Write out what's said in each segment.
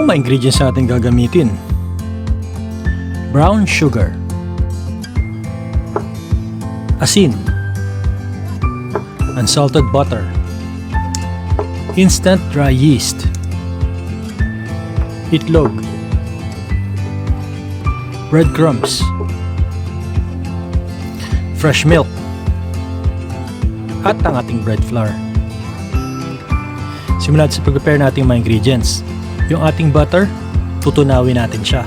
ang mga ingredients natin gagamitin? Brown sugar, asin, unsalted butter, instant dry yeast, itlog, breadcrumbs, fresh milk, at ang ating bread flour. Simulan sa pag-prepare natin mga ingredients. Yung ating butter, tutunawin natin siya.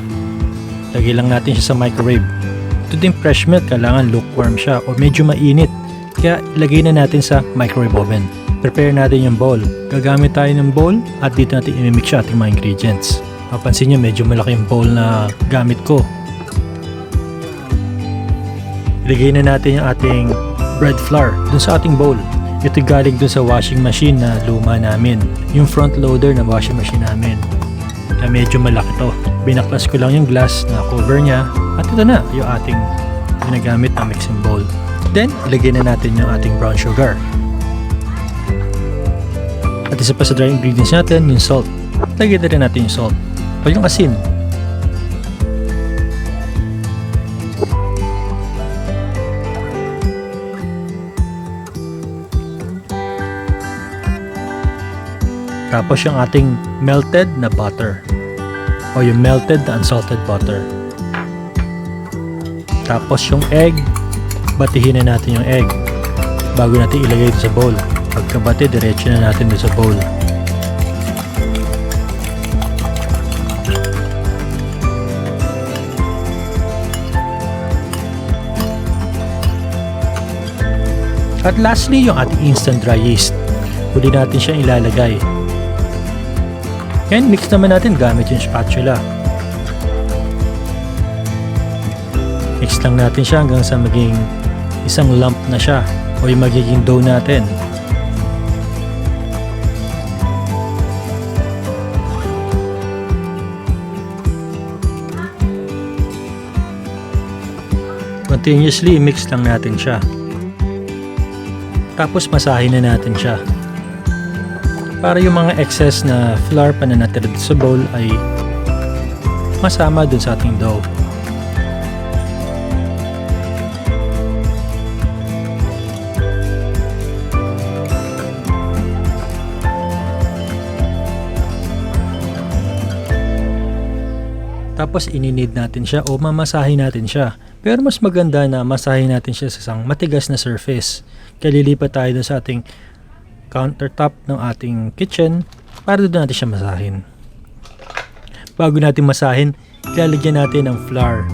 Lagay lang natin siya sa microwave. Ito din fresh milk, kailangan lukewarm siya o medyo mainit. Kaya ilagay na natin sa microwave oven. Prepare natin yung bowl. Gagamit tayo ng bowl at dito natin imimix siya ating mga ingredients. Mapansin nyo medyo malaki yung bowl na gamit ko. Ilagay na natin yung ating bread flour dun sa ating bowl. Ito galing dun sa washing machine na luma namin. Yung front loader na washing machine namin. Kaya medyo malaki to. Binaklas ko lang yung glass na cover niya. At ito na yung ating ginagamit na mixing bowl. Then, ilagay na natin yung ating brown sugar. At isa pa sa dry ingredients natin, yung salt. Lagay na rin natin yung salt. O yung asin. Tapos yung ating melted na butter o yung melted na unsalted butter. Tapos yung egg, batihin na natin yung egg bago natin ilagay ito sa bowl. Pagkabati, diretso na natin ito sa bowl. At lastly, yung ating instant dry yeast. Huli natin siya ilalagay. And mix naman natin gamit yung spatula. Mix lang natin siya hanggang sa maging isang lump na siya o yung magiging dough natin. Continuously mix lang natin siya. Tapos masahin na natin siya. Para yung mga excess na flour pa na natira sa bowl ay masama dun sa ating dough. Tapos ininid natin siya o mamasahin natin siya. Pero mas maganda na masahin natin siya sa isang matigas na surface. Kaya lilipat tayo dun sa ating countertop ng ating kitchen para doon natin siya masahin. Bago natin masahin, ilalagyan natin ng flour.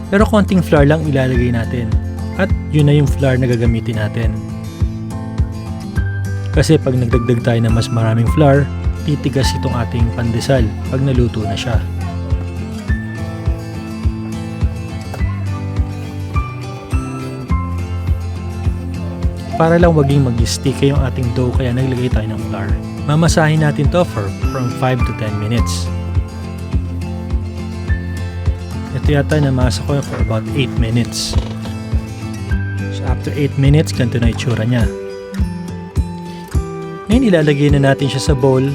Pero konting flour lang ilalagay natin. At yun na yung flour na gagamitin natin. Kasi pag nagdagdag tayo ng mas maraming flour, titigas itong ating pandesal pag naluto na siya. Para lang waging mag-sticky yung ating dough kaya naglagay tayo ng flour. Mamasahin natin to from 5 to 10 minutes. Ito yata namasa ko for about 8 minutes. So after 8 minutes, ganito na itsura niya. Ngayon ilalagay na natin siya sa bowl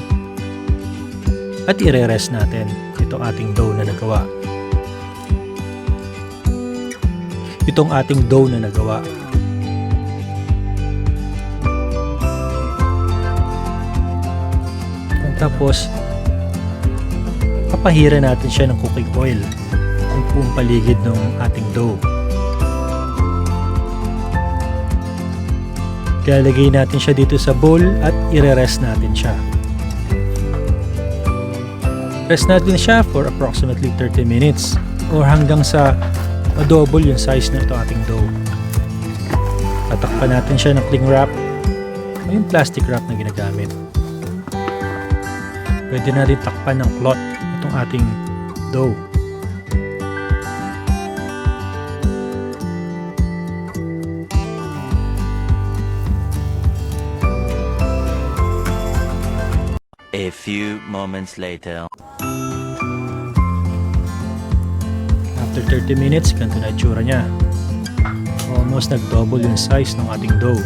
at i-rest natin itong ating dough na nagawa. Itong ating dough na nagawa. Tapos, papahira natin siya ng cooking oil ang buong paligid ng ating dough. Ilalagay natin siya dito sa bowl at i-rest natin siya. Rest natin siya for approximately 30 minutes or hanggang sa ma-double yung size na ito ating dough. Tatakpan natin siya ng cling wrap o yung plastic wrap na ginagamit. Pwede na rin takpan ng cloth itong ating dough. A few moments later. After 30 minutes, ganito na itsura niya. Almost nag-double yung size ng ating dough.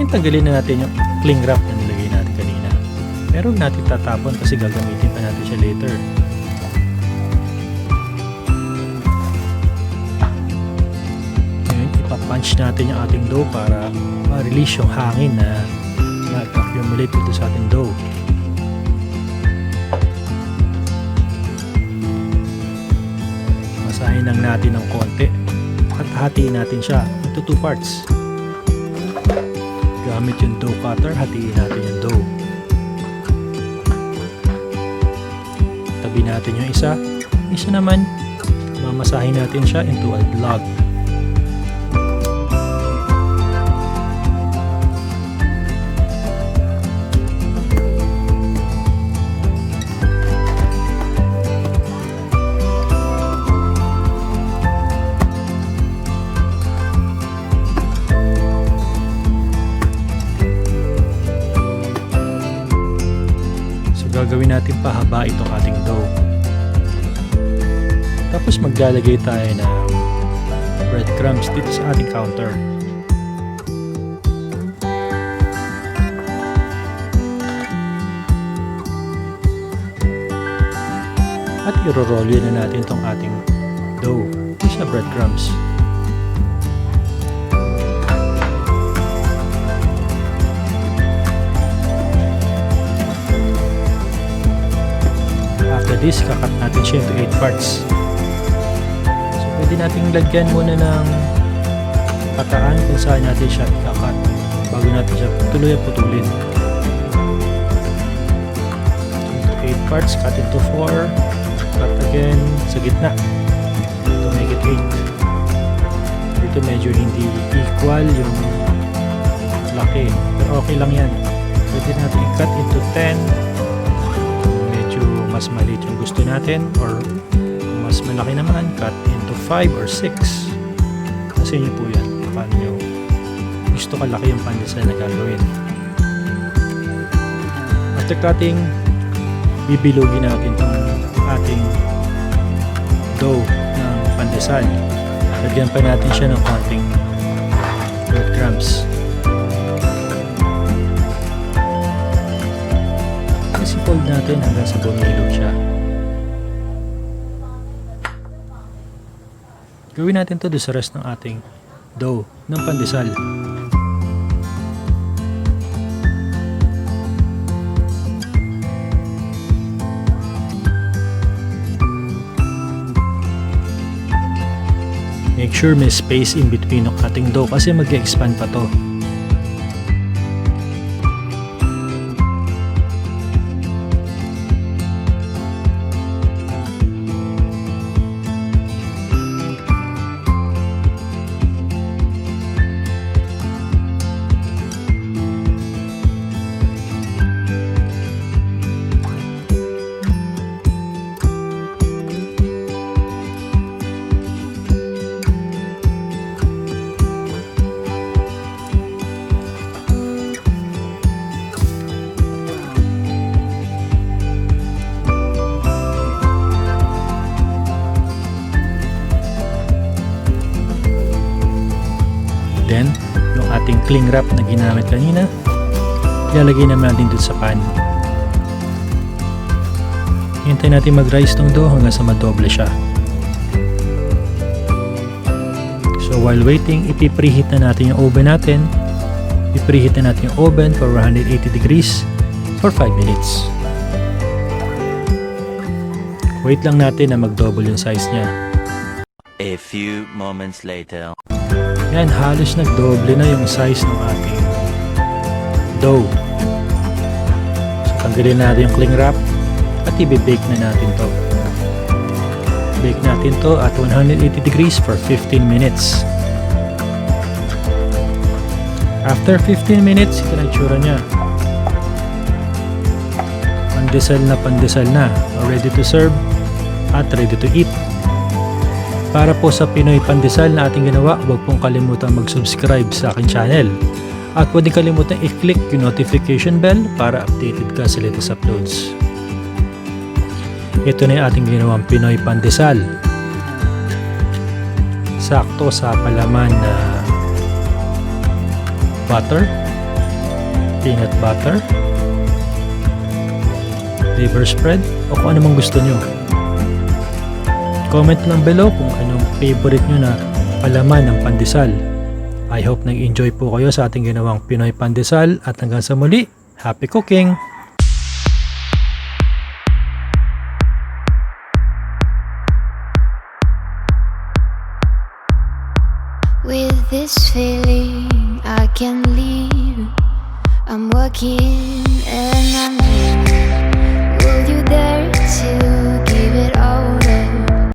Tanggalin na natin yung cling wrap na nilagay natin kanina. Pero huwag natin tatapon kasi gagamitin pa natin siya later. Ngayon, ipapunch natin yung ating dough para ma-release yung hangin na nag-accumulate dito sa ating dough. Masahin lang natin ng konti at hatiin natin siya into 2 parts. Gamit yung dough cutter, hatiin natin yung dough. Tabi natin yung isa. Isa naman, mamasahin natin siya into a log. Gagawin natin pahaba itong ating dough. Tapos maglalagay tayo ng breadcrumbs dito sa ating counter. At i-roll na natin itong ating dough dito sa breadcrumbs. This, kakat natin siya into 8 parts. So, pwede natin lagyan muna ng pataan kung saan natin siya ikakat bago natin siya putulin. Into 8 parts, cut into 4, cut again sa gitna to make it 8. Dito medyo hindi equal yung laki, pero okay lang yan. Pwede natin i-cut into 10, mas maliit yung gusto natin, or kung mas malaki naman, cut into 5 or 6. Kasi nyo po yan kung paano nyo gusto kalaki yung pandesal na gagawin. After cutting, bibilugin natin itong ating dough ng pandesal. Lagyan pa natin siya ng konting breadcrumbs. Fold natin hanggang sa bumilog siya. Gawin natin to sa rest ng ating dough ng pandesal. Make sure may space in between ng ating dough kasi mag-expand pa to. Then, yung ating cling wrap na ginamit kanina, ilalagay naman natin dito sa pan. Hintayin natin mag-rise tong dough hanggang sa madoble siya. So while waiting, ipipreheat na natin yung oven natin. Ipreheat na natin yung oven for 180 degrees for 5 minutes. Wait lang natin na mag-double yung size niya. A few moments later. Yan, halos nag-double na yung size ng ating dough. So, tanggalin natin yung cling wrap at i-bake na natin to. Bake natin to at 180 degrees for 15 minutes. After 15 minutes, ito na itsura niya. Pandesal na. Ready to serve at ready to eat. Para po sa Pinoy Pandesal na ating ginawa, huwag pong kalimutan mag-subscribe sa aking channel. At huwag din kalimutan i-click yung notification bell para updated ka sa latest uploads. Ito na yung ating ginawang Pinoy Pandesal. Sakto sa palaman na butter, peanut butter, liver spread, o kung anumang gusto nyo. Comment lang below kung anong favorite nyo na palaman ng pandesal. I hope nag-enjoy po kayo sa ating ginawang Pinoy pandesal at hanggang sa muli, happy cooking! With this feeling I can leave. I'm working and I'm